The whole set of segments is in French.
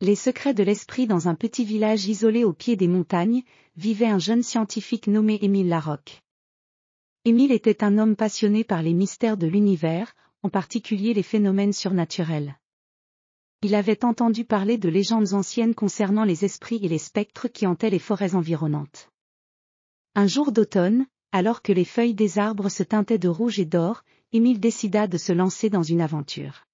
Les secrets de l'esprit. Dans un petit village isolé au pied des montagnes, vivait un jeune scientifique nommé Émile Larocque. Émile était un homme passionné par les mystères de l'univers, en particulier les phénomènes surnaturels. Il avait entendu parler de légendes anciennes concernant les esprits et les spectres qui hantaient les forêts environnantes. Un jour d'automne, alors que les feuilles des arbres se teintaient de rouge et d'or, Émile décida de se lancer dans une aventure.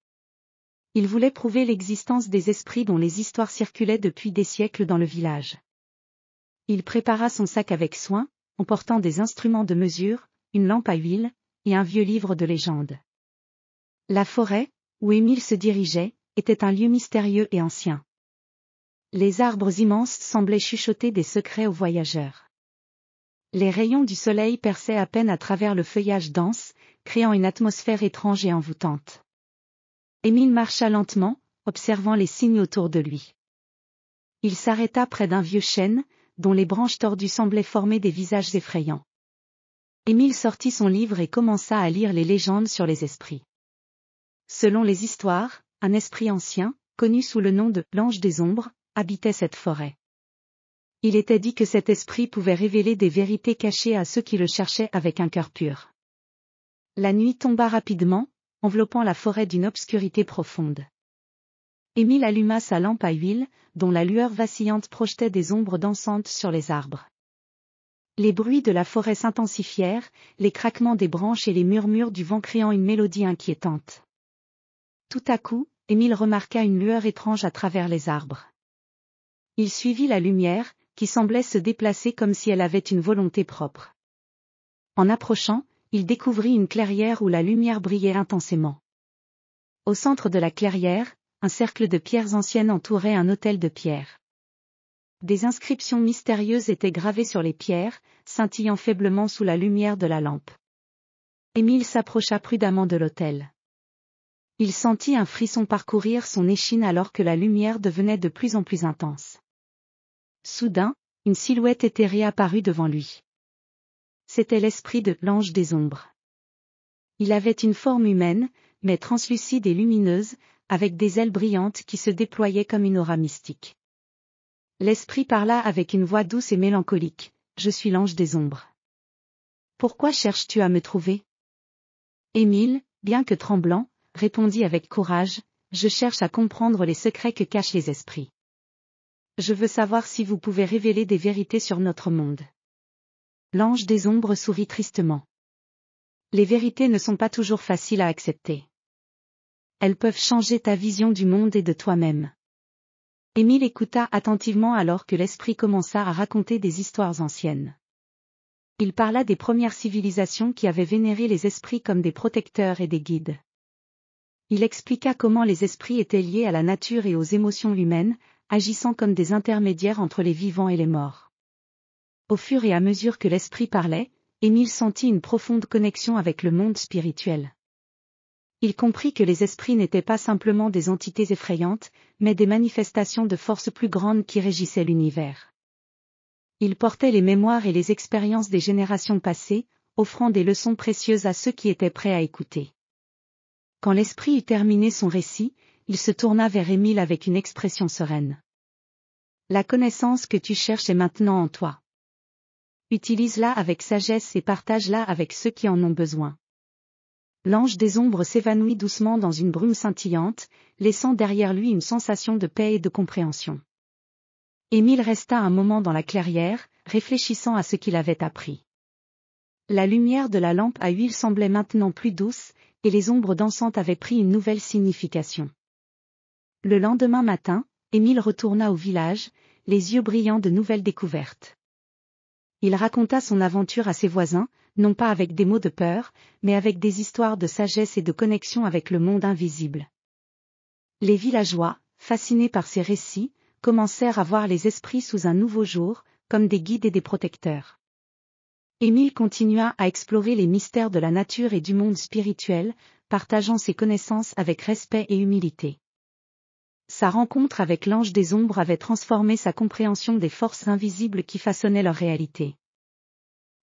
Il voulait prouver l'existence des esprits dont les histoires circulaient depuis des siècles dans le village. Il prépara son sac avec soin, emportant des instruments de mesure, une lampe à huile, et un vieux livre de légendes. La forêt, où Émile se dirigeait, était un lieu mystérieux et ancien. Les arbres immenses semblaient chuchoter des secrets aux voyageurs. Les rayons du soleil perçaient à peine à travers le feuillage dense, créant une atmosphère étrange et envoûtante. Émile marcha lentement, observant les signes autour de lui. Il s'arrêta près d'un vieux chêne, dont les branches tordues semblaient former des visages effrayants. Émile sortit son livre et commença à lire les légendes sur les esprits. Selon les histoires, un esprit ancien, connu sous le nom de « l'ange des ombres », habitait cette forêt. Il était dit que cet esprit pouvait révéler des vérités cachées à ceux qui le cherchaient avec un cœur pur. La nuit tomba rapidement, enveloppant la forêt d'une obscurité profonde. Émile alluma sa lampe à huile, dont la lueur vacillante projetait des ombres dansantes sur les arbres. Les bruits de la forêt s'intensifièrent, les craquements des branches et les murmures du vent créant une mélodie inquiétante. Tout à coup, Émile remarqua une lueur étrange à travers les arbres. Il suivit la lumière, qui semblait se déplacer comme si elle avait une volonté propre. En approchant, il découvrit une clairière où la lumière brillait intensément. Au centre de la clairière, un cercle de pierres anciennes entourait un autel de pierre. Des inscriptions mystérieuses étaient gravées sur les pierres, scintillant faiblement sous la lumière de la lampe. Émile s'approcha prudemment de l'autel. Il sentit un frisson parcourir son échine alors que la lumière devenait de plus en plus intense. Soudain, une silhouette éthérée apparut devant lui. C'était l'esprit de l'ange des ombres. Il avait une forme humaine, mais translucide et lumineuse, avec des ailes brillantes qui se déployaient comme une aura mystique. L'esprit parla avec une voix douce et mélancolique. « Je suis l'ange des ombres. Pourquoi cherches-tu à me trouver ?» Émile, bien que tremblant, répondit avec courage, « Je cherche à comprendre les secrets que cachent les esprits. Je veux savoir si vous pouvez révéler des vérités sur notre monde. » L'ange des ombres sourit tristement. Les vérités ne sont pas toujours faciles à accepter. Elles peuvent changer ta vision du monde et de toi-même. Émile écouta attentivement alors que l'esprit commença à raconter des histoires anciennes. Il parla des premières civilisations qui avaient vénéré les esprits comme des protecteurs et des guides. Il expliqua comment les esprits étaient liés à la nature et aux émotions humaines, agissant comme des intermédiaires entre les vivants et les morts. Au fur et à mesure que l'esprit parlait, Émile sentit une profonde connexion avec le monde spirituel. Il comprit que les esprits n'étaient pas simplement des entités effrayantes, mais des manifestations de forces plus grandes qui régissaient l'univers. Ils portaient les mémoires et les expériences des générations passées, offrant des leçons précieuses à ceux qui étaient prêts à écouter. Quand l'esprit eut terminé son récit, il se tourna vers Émile avec une expression sereine. « La connaissance que tu cherches est maintenant en toi. Utilise-la avec sagesse et partage-la avec ceux qui en ont besoin. » L'ange des ombres s'évanouit doucement dans une brume scintillante, laissant derrière lui une sensation de paix et de compréhension. Émile resta un moment dans la clairière, réfléchissant à ce qu'il avait appris. La lumière de la lampe à huile semblait maintenant plus douce, et les ombres dansantes avaient pris une nouvelle signification. Le lendemain matin, Émile retourna au village, les yeux brillants de nouvelles découvertes. Il raconta son aventure à ses voisins, non pas avec des mots de peur, mais avec des histoires de sagesse et de connexion avec le monde invisible. Les villageois, fascinés par ces récits, commencèrent à voir les esprits sous un nouveau jour, comme des guides et des protecteurs. Émile continua à explorer les mystères de la nature et du monde spirituel, partageant ses connaissances avec respect et humilité. Sa rencontre avec l'ange des ombres avait transformé sa compréhension des forces invisibles qui façonnaient leur réalité.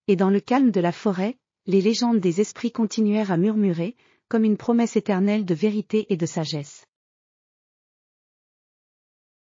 Et dans le calme de la forêt, les légendes des esprits continuèrent à murmurer, comme une promesse éternelle de vérité et de sagesse.